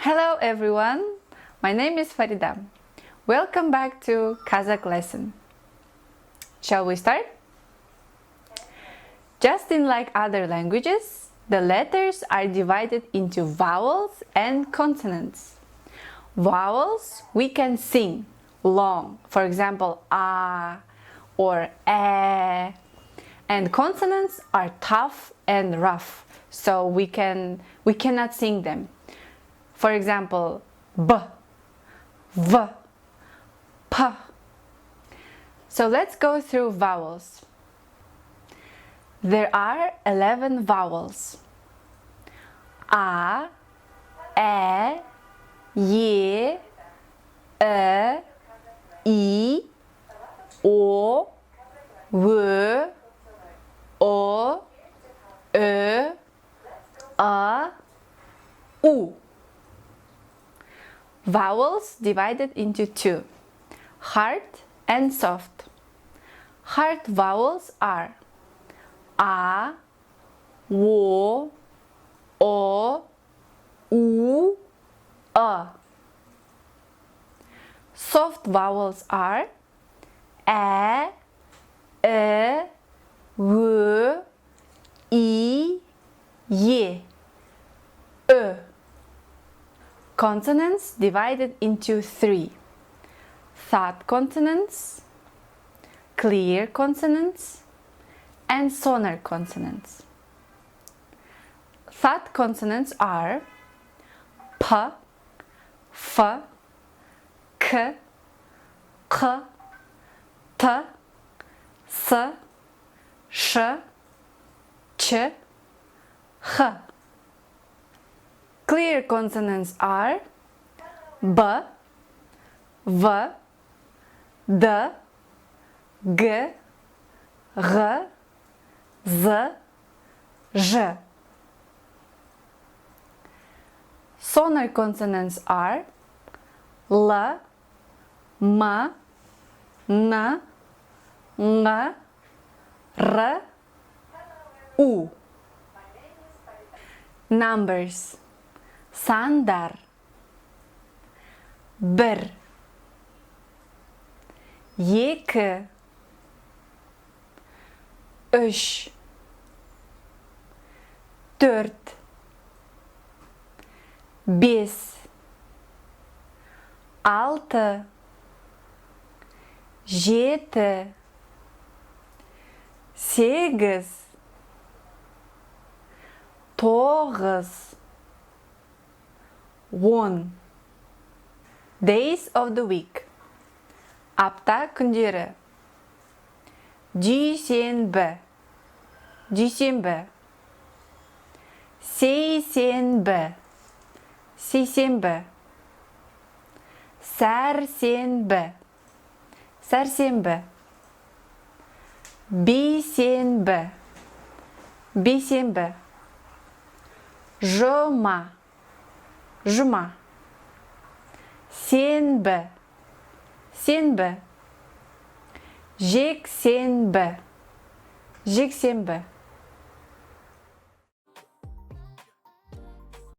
Hello everyone, my name is Farida. Welcome back to Kazakh lesson. Shall we start? Just like other languages, the letters are divided into vowels and consonants. Vowels we can sing long, for example, a or e, and consonants are tough and rough, so we cannot sing them. For example, b, v, p. So let's go through vowels. There are 11 vowels. A, e, y, e, I, o, v, o, ö, a, u. Vowels divided into two, hard and soft. Hard vowels are a, o, u, a. Soft vowels are e, v, I, y, ö. Consonants divided into three: thud consonants, clear consonants, and sonar consonants. Thud consonants are p, f, k, k, t, s, sh, ç, h. Clear consonants are b, v, d, g, r, z, ž. Sonar consonants are l, m, n, ng, r, u. Numbers: Sandar, bir, екі, üç, dört, бес, altı, жеті, сегіз, тоғыз, 10. Days of the week: apta, kúnderi, Dúısenbi, Segiz, Seısenbi, Segiz, Sársenbi, Sársenbi, Beısenbi, Beısenbi, Juma, Juma, Senbi, Senbi, Jeksenbi, Jeksenbi,